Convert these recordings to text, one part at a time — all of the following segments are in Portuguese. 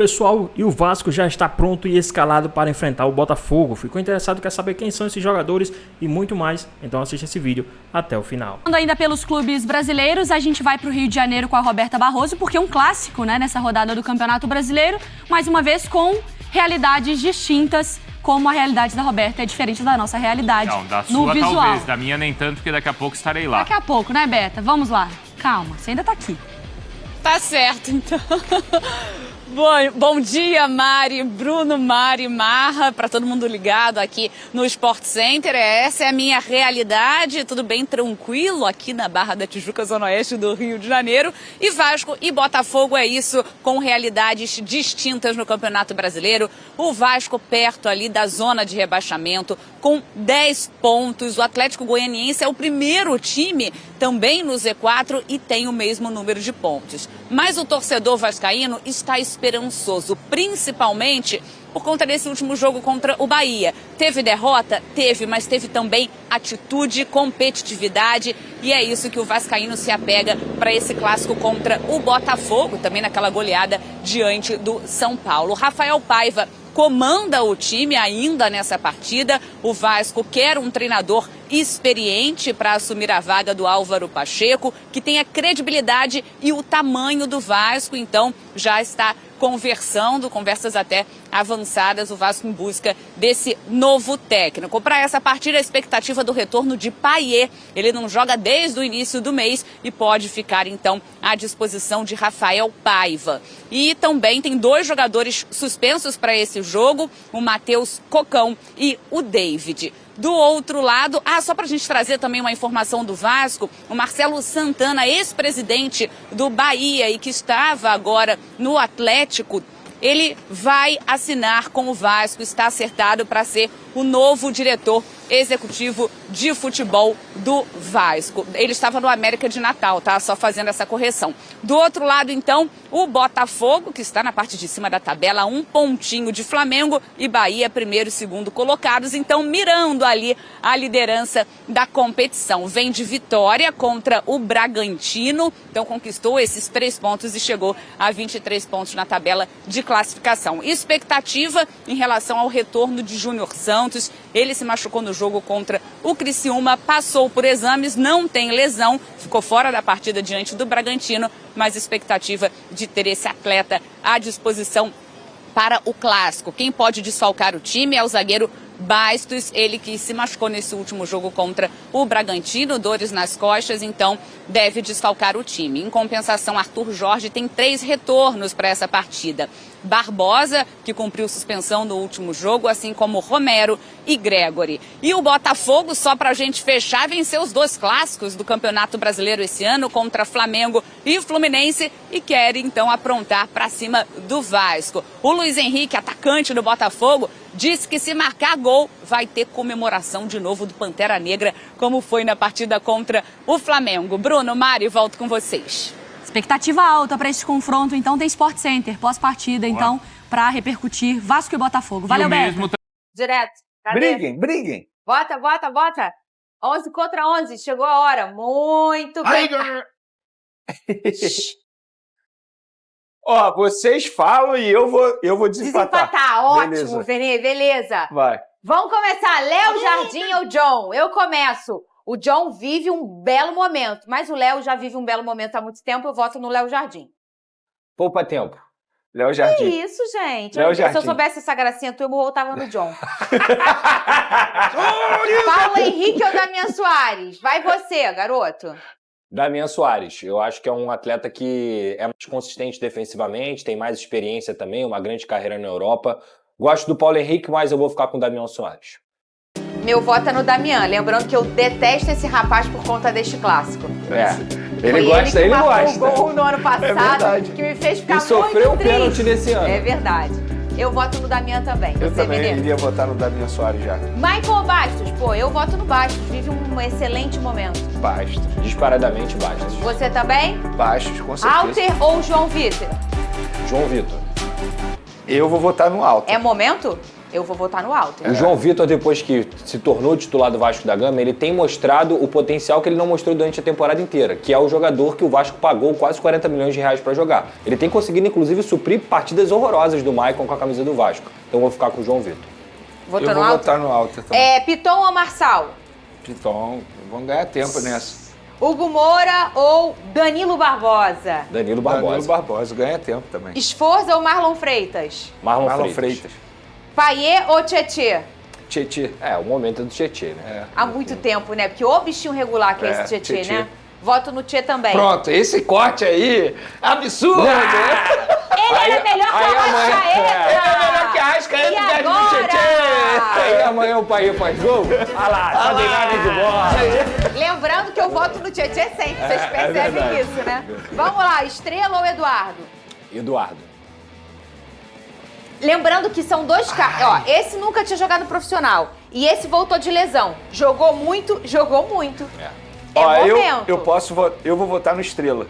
Pessoal, e o Vasco já está pronto e escalado para enfrentar o Botafogo. Ficou interessado, quer saber quem são esses jogadores e muito mais? Então assista esse vídeo até o final. Ainda pelos clubes brasileiros, a gente vai para o Rio de Janeiro com a Roberta Barroso, porque é um clássico, né, nessa rodada do Campeonato Brasileiro, mais uma vez com realidades distintas, como a realidade da Roberta é diferente da nossa realidade. Não, da no sua visual. talvez, da minha nem tanto, porque daqui a pouco estarei lá. Daqui a pouco, né, Beta? Vamos lá. Calma, você ainda tá aqui. Tá certo, então. Bom dia, Mari, Bruno, Mari, Marra, para todo mundo ligado aqui no Sport Center. Essa é a minha realidade, tudo bem tranquilo aqui na Barra da Tijuca, Zona Oeste do Rio de Janeiro. E Vasco e Botafogo é isso, com realidades distintas no Campeonato Brasileiro. O Vasco perto ali da zona de rebaixamento, com 10 pontos. O Atlético Goianiense é o primeiro time também no Z4 e tem o mesmo número de pontos. Mas o torcedor vascaíno está esperançoso, principalmente por conta desse último jogo contra o Bahia. Teve derrota? Teve, mas teve também atitude, competitividade, e é isso que o vascaíno se apega para esse clássico contra o Botafogo, também naquela goleada diante do São Paulo. Rafael Paiva comanda o time ainda nessa partida. O Vasco quer um treinador experiente para assumir a vaga do Álvaro Pacheco, que tenha credibilidade e o tamanho do Vasco, então já está conversas até avançadas, o Vasco em busca desse novo técnico. Para essa partida, a expectativa do retorno de Payet. Ele não joga desde o início do mês e pode ficar, então, à disposição de Rafael Paiva. E também tem 2 jogadores suspensos para esse jogo, o Matheus Cocão e o David. Do outro lado, só para a gente trazer também uma informação do Vasco, o Marcelo Santana, ex-presidente do Bahia e que estava agora no Atlético, ele vai assinar com o Vasco, está acertado para ser o novo diretor executivo de futebol do Vasco. Ele estava no América de Natal, tá? Só fazendo essa correção. Do outro lado, então, o Botafogo, que está na parte de cima da tabela, 1 pontinho de Flamengo e Bahia, primeiro e segundo colocados, então mirando ali a liderança da competição. Vem de vitória contra o Bragantino, então conquistou esses 3 pontos e chegou a 23 pontos na tabela de classificação. Expectativa em relação ao retorno de Júnior Santos. Ele se machucou no jogo contra o Criciúma, passou por exames, não tem lesão, ficou fora da partida diante do Bragantino, mas expectativa de ter esse atleta à disposição para o clássico. Quem pode desfalcar o time é o zagueiro Bastos, ele que se machucou nesse último jogo contra o Bragantino, dores nas costas, então deve desfalcar o time. Em compensação, Arthur Jorge tem 3 retornos para essa partida. Barbosa, que cumpriu suspensão no último jogo, assim como Romero e Gregory. E o Botafogo, só para a gente fechar, venceu os 2 clássicos do Campeonato Brasileiro esse ano, contra Flamengo e Fluminense, e quer então aprontar para cima do Vasco. O Luiz Henrique, atacante do Botafogo, disse que se marcar gol, vai ter comemoração de novo do Pantera Negra, como foi na partida contra o Flamengo. Bruno, Mari, volto com vocês. Expectativa alta para esse confronto, então tem Sport Center, pós-partida, então, para repercutir Vasco e Botafogo. Valeu, Beto. Direto. Cadê? Briguem. Bota. 11 contra 11, chegou a hora. Muito bem. Ó, vocês falam e eu vou desempatar. Ótimo, Vene, beleza. Vai. Vamos começar. Léo, Jardim ou John? Eu começo. O John vive um belo momento, mas o Léo já vive um belo momento há muito tempo. Eu voto no Léo Jardim. Poupa tempo. Léo Jardim. Que isso, gente? Léo Se eu Jardim. soubesse essa gracinha tua, eu voltava no John. Paulo Henrique ou Damian Soares? Vai você, garoto. Damian Soares, eu acho que é um atleta que é mais consistente defensivamente, tem mais experiência também, uma grande carreira na Europa. Gosto do Paulo Henrique, mas eu vou ficar com o Damian Soares. Meu voto é no Damian, lembrando que eu detesto esse rapaz por conta deste clássico. Ele gosta. Ele marcou o gol no ano passado, que me fez ficar e muito sofreu um triste. pênalti nesse ano. É verdade. Eu voto no Damian também. Eu Você, também Mineiro? iria votar no Damian Soares já. Michael Bastos, eu voto no Bastos, vive um excelente momento. Bastos. Disparadamente Bastos. Você também? Bastos, com certeza. Alter ou João Vitor? João Vitor. Eu vou votar no Alto. É momento? Eu vou votar no Walter. O João Vitor, depois que se tornou titular do Vasco da Gama, ele tem mostrado o potencial que ele não mostrou durante a temporada inteira, que é o jogador que o Vasco pagou quase 40 milhões de reais pra jogar. Ele tem conseguido, inclusive, suprir partidas horrorosas do Maicon com a camisa do Vasco. Então eu vou ficar com o João Vitor. Votou Eu no vou Walter? votar no Walter também. Piton ou Marçal? Piton, vamos ganhar tempo nessa. Hugo Moura ou Danilo Barbosa? Danilo Barbosa. Danilo Barbosa, ganha tempo também. Esforza ou Marlon Freitas? Marlon Freitas. Paiê ou Tietê? Tietê. É, o momento é do Tietê, né? Há muito tempo, né? Porque o bichinho regular que é esse Tietê, Tietê. né? Voto no Tchê também. Pronto, esse corte aí, absurdo! Ele era melhor que a Arrascaeta! Ele é melhor que a Arrascaeta, E perde no agora? Tietê! Aí amanhã o pai faz gol? Olha lá, só tem nada de bola. Lembrando que eu voto no Tietê sempre, vocês percebem verdade. isso, né? Vamos lá, Estrela ou Eduardo? Eduardo. Lembrando que são dois caras. Ó, esse nunca tinha jogado profissional. E esse voltou de lesão. Jogou muito, jogou muito. É momento. Eu vou votar no Estrela.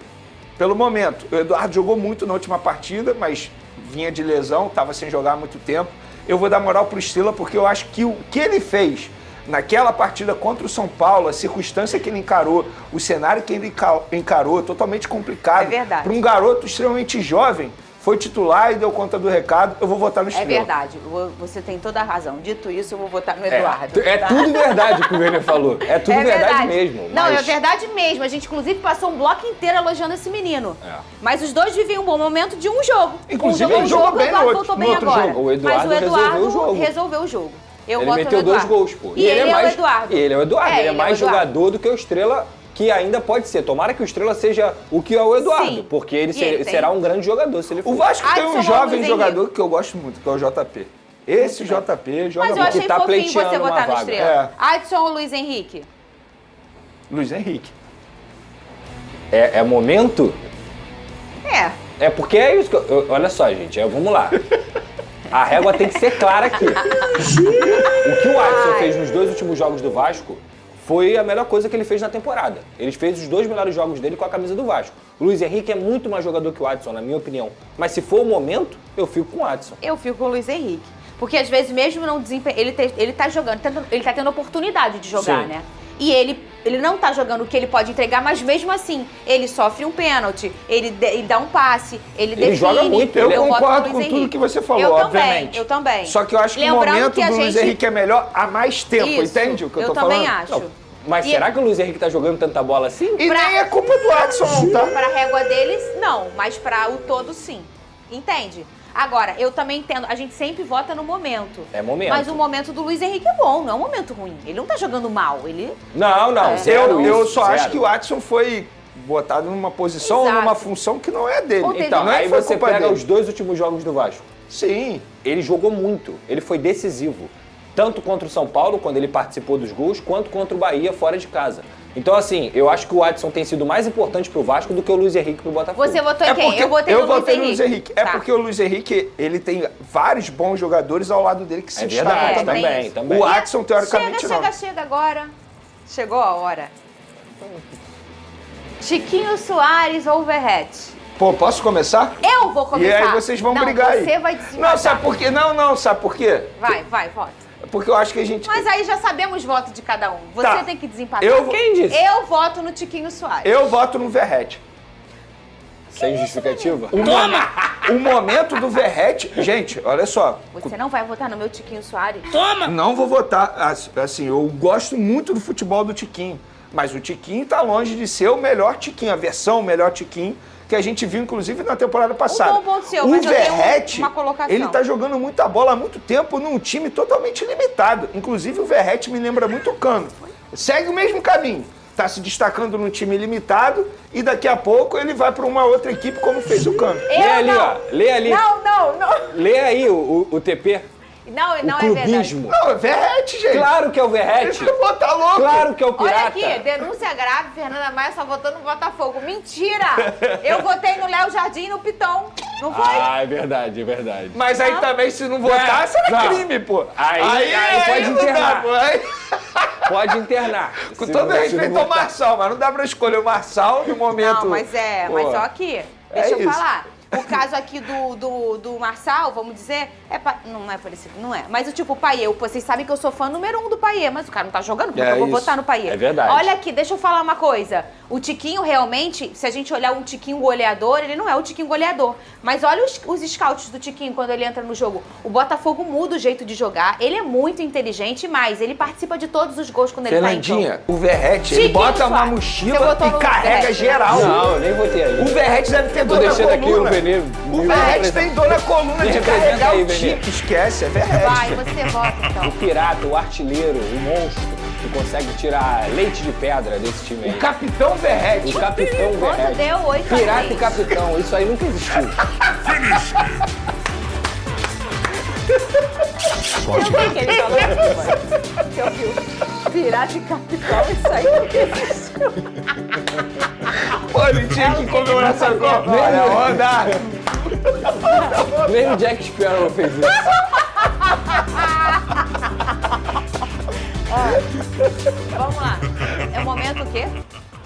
Pelo momento. O Eduardo jogou muito na última partida, mas vinha de lesão, estava sem jogar há muito tempo. Eu vou dar moral pro Estrela porque eu acho que o que ele fez naquela partida contra o São Paulo, a circunstância que ele encarou, o cenário que ele encarou, totalmente complicado. É verdade. Para um garoto extremamente jovem, foi titular e deu conta do recado. Eu vou votar no Estrela. É verdade, você tem toda a razão. Dito isso, eu vou votar no Eduardo. É tudo verdade o que o Werner falou. É tudo verdade mesmo. Não, mas... é verdade mesmo. A gente, inclusive, passou um bloco inteiro elogiando esse menino. É. Mas os dois viviam um bom momento de um jogo. Inclusive, um ele jogo, jogou bem o Eduardo no voltou outro bem agora. jogo. O Eduardo Mas o Eduardo resolveu o jogo. resolveu o jogo. Eu Ele voto meteu no 2 Eduardo. gols, pô. E ele é o Eduardo. E ele é o Eduardo. Ele é mais o Eduardo. jogador do que o Estrela, que ainda pode ser. Tomara que o Estrela seja o que é o Eduardo, Sim. porque ele, E ele será um grande jogador se ele for. O Vasco tem Adson um ou jovem Luiz jogador Henrique? que eu gosto muito, que é o JP. Esse JP joga Mas eu muito. achei tá fofinho você pleiteando uma votar no vaga. Estrela. Adson ou Luiz Henrique? Luiz Henrique. É momento? É. É porque é isso que olha só, gente, vamos lá. A régua tem que ser clara aqui. O que o Adson fez nos 2 últimos jogos do Vasco foi a melhor coisa que ele fez na temporada. Ele fez os 2 melhores jogos dele com a camisa do Vasco. O Luiz Henrique é muito mais jogador que o Adson, na minha opinião. Mas se for o momento, eu fico com o Adson. Eu fico com o Luiz Henrique. Porque às vezes, mesmo não desempenho, ele tá jogando, ele tá tendo oportunidade de jogar, Sim. né? E ele não tá jogando o que ele pode entregar, mas mesmo assim, ele sofre um pênalti, ele dá um passe, ele define. joga muito, Eu voto no concordo Luiz com tudo Henrique. que você falou, eu obviamente. Eu também. Só que eu acho que o Lembrando momento que a do Luiz gente- Henrique é melhor há mais tempo, Isso, entende o que eu tô falando? também acho. Não, mas E- será que o Luiz Henrique tá jogando tanta bola assim? E nem é culpa do Adson, não, tá? Pra régua deles, não. Mas pra o todo, sim. Entende? Agora, eu também entendo, a gente sempre vota no momento. É momento. Mas o momento do Luiz Henrique é bom, não é um momento ruim. Ele não tá jogando mal, ele... Não, zero Eu isso, só acho zero. que o Adson foi botado numa posição, Exato. numa função que não é dele. Ou teve- Então, não é aí que foi você culpa pega dele. os 2 últimos jogos do Vasco. Sim. Ele jogou muito, ele foi decisivo. Tanto contra o São Paulo, quando ele participou dos gols, quanto contra o Bahia, fora de casa. Então, assim, eu acho que o Adson tem sido mais importante pro Vasco do que o Luiz Henrique pro Botafogo. Você votou em quem? Eu votei no Luiz Henrique. É Tá. porque o Luiz Henrique, ele tem vários bons jogadores ao lado dele que se É destacam verdade, também. tem isso. também. O Adson, teoricamente, não. Chega agora. Chegou a hora. Chiquinho Soares ou Verrete? Pô, posso começar? Eu vou começar. E aí vocês vão não, brigar aí. Você vai desempatar. Não, sabe por quê? Não, sabe por quê? Vai, vota. Porque eu acho que a gente... Mas aí já sabemos voto de cada um. Você Tá. tem que desempatar. Quem disse? Eu voto no Tiquinho Soares. Eu voto no Verrete. Sem justificativa? O momento do Verrete... Gente, olha só. Você não vai votar no meu Tiquinho Soares? Não vou votar. Assim, eu gosto muito do futebol do Tiquinho. Mas o Tiquinho tá longe de ser o melhor Tiquinho, a versão melhor Tiquinho que a gente viu, inclusive, na temporada passada. bom ponto seu, o mas eu tenho Verrete, uma colocação. ele tá jogando muita bola há muito tempo num time totalmente limitado. Inclusive, o Verrete me lembra muito o Cano. Segue o mesmo caminho. Tá se destacando num time limitado e daqui a pouco ele vai para uma outra equipe como fez o Cano. Lê ali, ó. Lê ali. Não. Lê aí o TP. Não O é verdade. clubismo. Não, é Verrete, gente. Claro que é o Verrete. Pô, tá louco. Claro que é o Olha Pirata. aqui, denúncia grave, Fernanda Maia só votou no Botafogo. Mentira! Eu votei no Léo Jardim e no Piton. Não foi? Ah, é verdade, é verdade. Mas aí também, se não votar, será não. crime, pô. Aí pode não dá, internar. pô. Aí- Pode internar. Com Se todo não- se respeito não ao votar. Marçal, mas não dá pra escolher o Marçal no momento... Não, mas Pô, só que, deixa eu isso. falar. O caso aqui do Marçal, vamos dizer, não é parecido, não é. Mas o Payet, vocês sabem que eu sou fã número 1 do Payet, mas o cara não tá jogando, porque eu vou votar no Payet. É verdade. Olha aqui, deixa eu falar uma coisa. O Tiquinho realmente, se a gente olhar um Tiquinho goleador, ele não é o Tiquinho goleador. Mas olha os scouts do Tiquinho quando ele entra no jogo. O Botafogo muda o jeito de jogar, ele é muito inteligente, mas ele participa de todos os gols quando ele tá em campo. O Verratti, ele bota uma mochila e carrega geral. Não, eu nem votei aí. O Verratti deve ter dor na deixando aqui coluna. o O Verratti tem dor na coluna de carregar aí, o Tique. Esquece, é Verratti. Vai, você vota então. O pirata, o artilheiro, o monstro, que consegue tirar leite de pedra desse time aí. O capitão Verratti. O capitão Quando Verratti. deu 8 a Pirata 3. e capitão, isso aí nunca existiu. Eu vi que ele falou aqui, você ouviu? Pirata e capitão, isso aí não existiu. Pô, ele tinha que comemorar essa Copa. Olha, onda. Nem o Jack Sparrow fez isso. Vamos lá. É o momento o quê?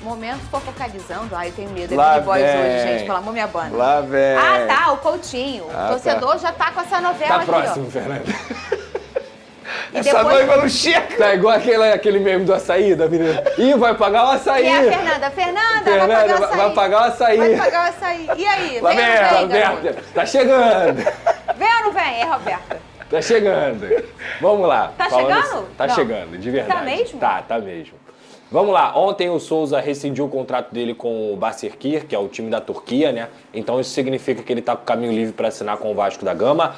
Momento fofocalizando. Ai, eu tenho medo. Lá É Big Boys vem. hoje, gente, pela Múmia Banda. Lá vem. Ah, tá, o Coutinho. O torcedor já tá com essa novela Tá aqui, próximo, ó. Fernanda. E Essa depois... noiva não chega. Tá igual aquele meme do açaí da menina. Ih, vai pagar o açaí. E a Fernanda? Fernanda, vai pagar o açaí. vai pagar o açaí. Vai pagar o açaí. E aí, Lá vem ou vem não ela, vem, garoto? Roberta, tá chegando. Vem ou não vem? É, Roberta. Tá chegando. Vamos lá. Tá Falando chegando? assim, tá Não. chegando, de verdade. Tá mesmo? Tá mesmo. Vamos lá. Ontem o Souza rescindiu o contrato dele com o Başakşehir, que é o time da Turquia, né? Então isso significa que ele tá com o caminho livre para assinar com o Vasco da Gama.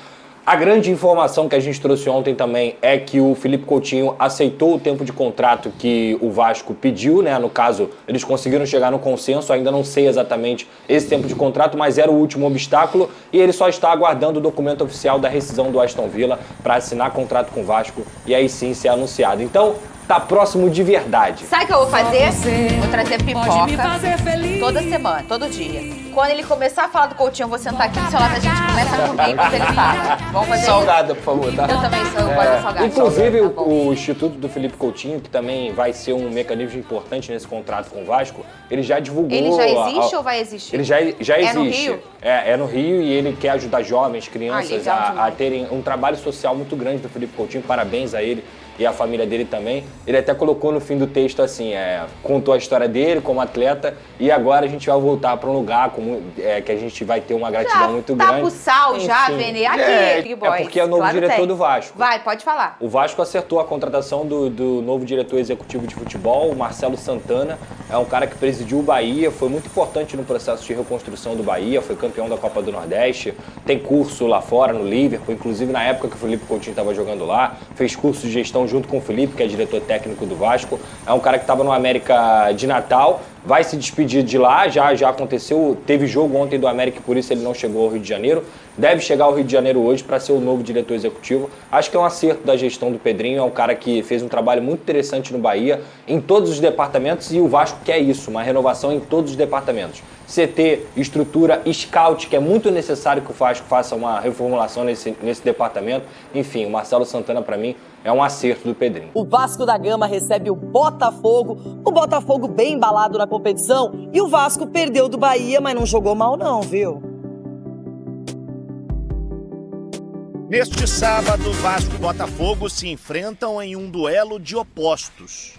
A grande informação que a gente trouxe ontem também é que o Felipe Coutinho aceitou o tempo de contrato que o Vasco pediu, né? No caso, eles conseguiram chegar no consenso, ainda não sei exatamente esse tempo de contrato, mas era o último obstáculo e ele só está aguardando o documento oficial da rescisão do Aston Villa para assinar contrato com o Vasco e aí sim ser anunciado. Então, tá próximo de verdade. Sabe o que eu vou fazer? Vou trazer pipoca toda semana, todo dia. Quando ele começar a falar do Coutinho, eu vou sentar aqui do seu lado, a gente começa a comer enquanto ele fala. Vamos fazer Salgada, por favor, tá? isso? Eu também sou, eu gosto de salgado. Inclusive, Tá bom. o Instituto do Felipe Coutinho, que também vai ser um mecanismo importante nesse contrato com o Vasco, ele já divulgou... Ele já existe ou vai existir? Ele já existe. no Rio? É no Rio e ele quer ajudar jovens, crianças legal a demais. terem um trabalho social muito grande do Felipe Coutinho. Parabéns a ele e a família dele também. Ele até colocou no fim do texto assim, contou a história dele como atleta e agora a gente vai voltar para um lugar que a gente vai ter uma gratidão muito tá grande. pro sal já, Enfim. Vene. Aqui, Big Boys. porque é o novo Claro diretor tem. do Vasco. Vai, pode falar. O Vasco acertou a contratação do novo diretor executivo de futebol, o Marcelo Santana. É um cara que presidiu o Bahia, foi muito importante no processo de reconstrução do Bahia, foi campeão da Copa do Nordeste, tem curso lá fora no Liverpool, inclusive na época que o Felipe Coutinho estava jogando lá, fez curso de gestão junto com o Felipe, que é diretor técnico do Vasco. É um cara que estava no América de Natal, vai se despedir de lá, já aconteceu, teve jogo ontem do América, por isso ele não chegou ao Rio de Janeiro. Deve chegar ao Rio de Janeiro hoje para ser o novo diretor executivo. Acho que é um acerto da gestão do Pedrinho, é um cara que fez um trabalho muito interessante no Bahia, em todos os departamentos, e o Vasco quer isso, uma renovação em todos os departamentos. CT, estrutura, scout, que é muito necessário que o Vasco faça uma reformulação nesse departamento. Enfim, o Marcelo Santana, para mim, é um acerto do Pedrinho. O Vasco da Gama recebe o Botafogo bem embalado na competição, e o Vasco perdeu do Bahia, mas não jogou mal não, viu? Neste sábado, Vasco e Botafogo se enfrentam em um duelo de opostos.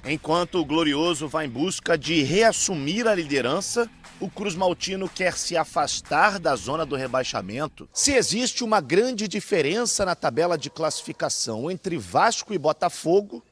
Enquanto o Glorioso vai em busca de reassumir a liderança, o Cruz Maltino quer se afastar da zona do rebaixamento. Se existe uma grande diferença na tabela de classificação entre Vasco e Botafogo,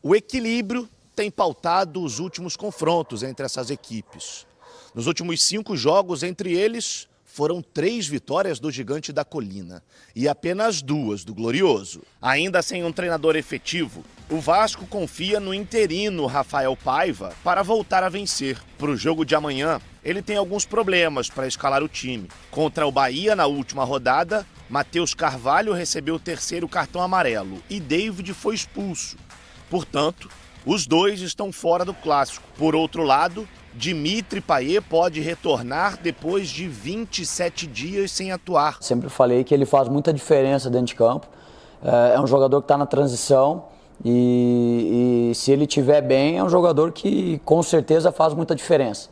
o equilíbrio tem pautado os últimos confrontos entre essas equipes. Nos últimos 5 jogos entre eles, foram 3 vitórias do Gigante da Colina e apenas 2 do Glorioso. Ainda sem um treinador efetivo, o Vasco confia no interino Rafael Paiva para voltar a vencer. Para o jogo de amanhã, ele tem alguns problemas para escalar o time. Contra o Bahia, na última rodada, Matheus Carvalho recebeu o 3º cartão amarelo e David foi expulso. Portanto, os dois estão fora do clássico. Por outro lado, Dimitri Payet pode retornar depois de 27 dias sem atuar. Sempre falei que ele faz muita diferença dentro de campo. É um jogador que está na transição e se ele estiver bem, é um jogador que com certeza faz muita diferença.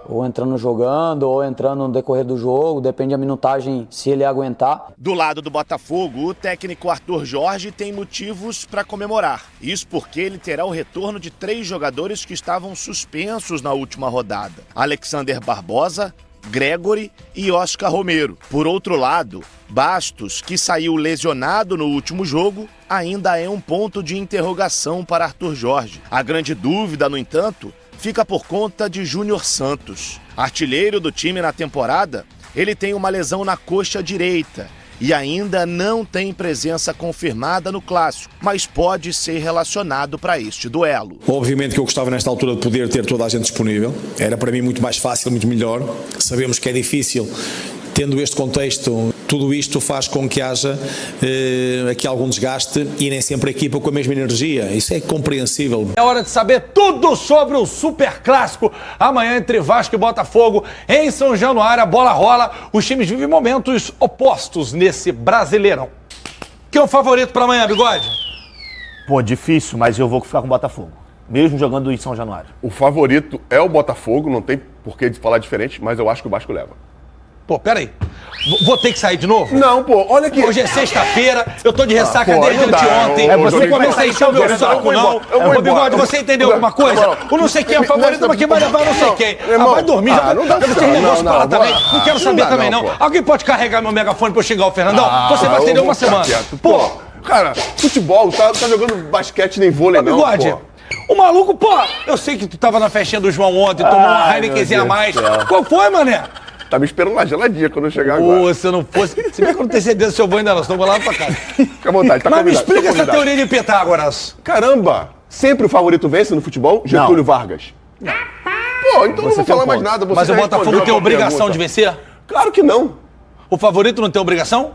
ou entrando jogando, ou entrando no decorrer do jogo, depende da minutagem, se ele aguentar. Do lado do Botafogo, o técnico Arthur Jorge tem motivos para comemorar. Isso porque ele terá o retorno de 3 jogadores que estavam suspensos na última rodada: Alexander Barbosa, Gregory e Oscar Romero. Por outro lado, Bastos, que saiu lesionado no último jogo, ainda é um ponto de interrogação para Arthur Jorge. A grande dúvida, no entanto, fica por conta de Júnior Santos. Artilheiro do time na temporada, ele tem uma lesão na coxa direita e ainda não tem presença confirmada no Clássico, mas pode ser relacionado para este duelo. Obviamente que eu gostava nesta altura de poder ter toda a gente disponível. Era para mim muito mais fácil, muito melhor. Sabemos que é difícil. Tendo este contexto, tudo isto faz com que haja aqui algum desgaste e nem sempre a equipa com a mesma energia. Isso é compreensível. É hora de saber tudo sobre o Super Clássico. Amanhã entre Vasco e Botafogo, em São Januário, a bola rola. Os times vivem momentos opostos nesse Brasileirão. Quem é o favorito para amanhã, Bigode? Pô, difícil, mas eu vou ficar com o Botafogo. Mesmo jogando em São Januário. O favorito é o Botafogo, não tem porquê de falar diferente, mas eu acho que o Vasco leva. Pô, peraí. Vou ter que sair de novo? Não, pô, olha aqui. Hoje é sexta-feira, eu tô de ressaca desde não dá, anteontem. você Não começa a encher o meu saco, não. Ô, Bigode, você entendeu alguma coisa? O não sei quem é o favorito, mas quem vai levar não sei quem. Vai dormir, já você tem negócio pra lá também. Não quero saber também, não. Alguém pode carregar meu megafone pra eu xingar o Fernandão? Você vai estender uma semana. Pô, cara, futebol, tá jogando basquete nem vôlei, não, Bigode, o maluco, pô, eu sei que tu tava na festinha do João ontem, tomou uma Heinekenzinha a mais. Qual foi, mané? Tá me esperando lá geladinha quando eu chegar agora. Pô, se eu não fosse... Se bem que eu não tenho certeza se eu vou ainda não, senão eu vou lá pra casa. Fica à vontade, tá Mas me convidado, explica essa teoria de Pitágoras. Caramba, sempre o favorito vence no futebol? Getúlio Vargas. Pô, então eu não vou falar mais nada. Mas o Botafogo tem obrigação de vencer? Claro que não. O favorito não tem obrigação?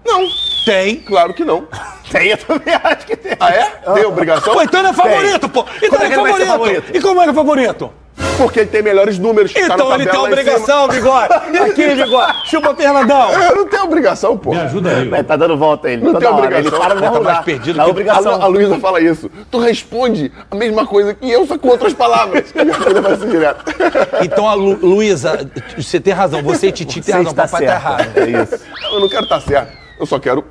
Não. Tem. Claro que não. Tem, eu também acho que tem. Ah, é? Tem obrigação? Pô, então ele é favorito, pô. Então ele é favorito. E como é que é favorito? Porque ele tem melhores números. Então ele tem obrigação, Bigode. Aqui, Bigode. Chupa, Fernandão. Eu não tenho obrigação, pô. Me ajuda aí. Tá dando volta ele. Não tem obrigação. Ele para no Tá lugar. mais perdido Na que obrigação. A Luísa fala isso. Tu responde a mesma coisa que eu, só com outras palavras. Ele vai ser direto. Então, a Luísa, você tem razão. Você e Titi tem razão. Papai tá errado. É isso. Eu não quero estar certo. Eu só quero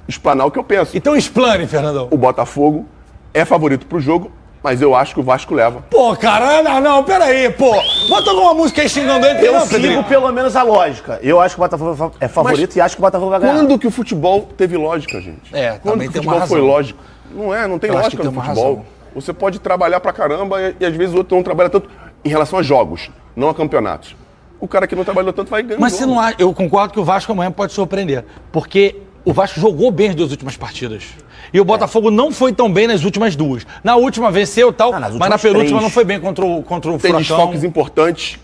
explanar o que eu penso. Então explane, Fernandão. O Botafogo é favorito pro jogo, mas eu acho que o Vasco leva. Pô, cara, não, peraí, pô. Bota alguma música aí xingando ele. Eu sigo pelo menos a lógica. Eu acho que o Botafogo é favorito e acho que o Botafogo vai ganhar. Quando que o futebol teve lógica, gente? Quando que o tem futebol uma foi razão. lógico? Não tem lógica no futebol. Você pode trabalhar pra caramba e às vezes o outro não trabalha tanto em relação a jogos, não a campeonatos. O cara que não trabalhou tanto vai ganhar. Mas você não acha, eu concordo que o Vasco amanhã pode surpreender. Porque o Vasco jogou bem as 2 últimas partidas. E o Botafogo não foi tão bem nas últimas 2. Na última venceu e tal, mas na penúltima 3. Não foi bem contra o Furacão. Tem desfalques importantes.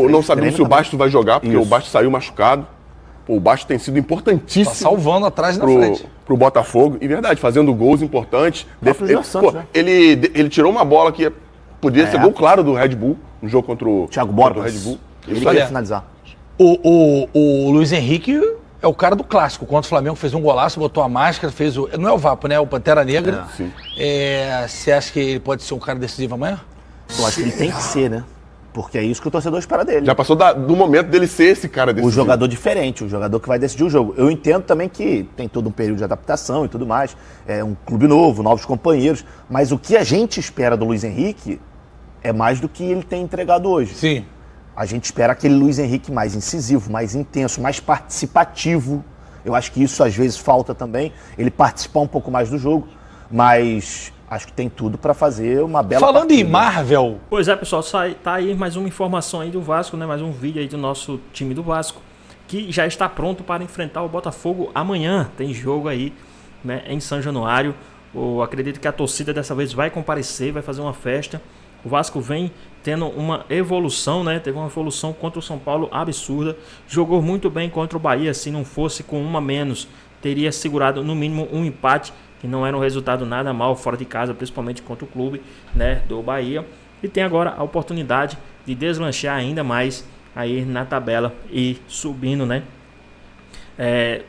Não sabemos se o Bastos vai jogar, porque o Bastos saiu machucado. O Bastos tem sido importantíssimo. Tá salvando atrás e na frente. Pro Botafogo. E verdade, fazendo gols importantes. Ele tirou uma bola que podia ser gol claro do Red Bull, no jogo contra o Thiago Borges. Red Bull. Ele queria finalizar. O Luiz Henrique é o cara do clássico. Contra o Flamengo fez um golaço, botou a máscara, fez o... Não é o Vapo, né? O Pantera Negra. Você acha que ele pode ser um cara decisivo amanhã? Eu acho que ele tem que ser, né? Porque é isso que o torcedor espera dele. Já passou do momento dele ser esse cara decisivo. O jogador diferente, o jogador que vai decidir o jogo. Eu entendo também que tem todo um período de adaptação e tudo mais. É um clube novo, novos companheiros. Mas o que a gente espera do Luiz Henrique é mais do que ele tem entregado hoje. Sim. A gente espera aquele Luiz Henrique mais incisivo, mais intenso, mais participativo. Eu acho que isso às vezes falta também, ele participar um pouco mais do jogo, mas acho que tem tudo para fazer uma bela Falando partida. Em Marvel... Pois é, pessoal, tá aí mais uma informação aí do Vasco, né? Mais um vídeo aí do nosso time do Vasco, que já está pronto para enfrentar o Botafogo amanhã. Tem jogo aí, né, em São Januário. Eu acredito que a torcida dessa vez vai comparecer, vai fazer uma festa. O Vasco vem tendo uma evolução, né? Teve uma evolução contra o São Paulo absurda. Jogou muito bem contra o Bahia. Se não fosse com uma menos, teria segurado no mínimo um empate, que não era um resultado nada mal fora de casa, principalmente contra o clube, né, do Bahia. E tem agora a oportunidade de deslanchar ainda mais aí na tabela e subindo, né?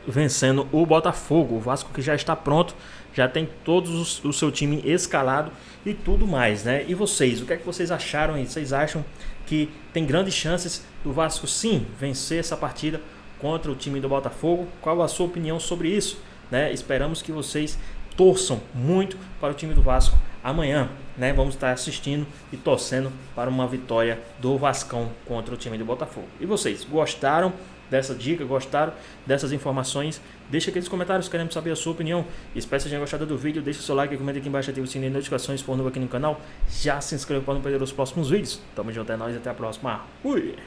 vencendo o Botafogo. O Vasco que já está pronto, já tem todos o seu time escalado e tudo mais, né? E vocês, o que é que vocês acharam aí? Vocês acham que tem grandes chances do Vasco sim vencer essa partida contra o time do Botafogo? Qual a sua opinião sobre isso, né? Esperamos que vocês torçam muito para o time do Vasco amanhã, né? Vamos estar assistindo e torcendo para uma vitória do Vascão contra o time do Botafogo. E vocês, gostaram dessa dica? Gostaram dessas informações? Deixa aqui nos comentários, queremos saber a sua opinião. Espero que vocês tenham gostado do vídeo. Deixa o seu like, comenta aqui embaixo, ativa o sininho de notificações, se for novo aqui no canal. Já se inscreva para não perder os próximos vídeos. Tamo junto, é nóis, até a próxima. Fui!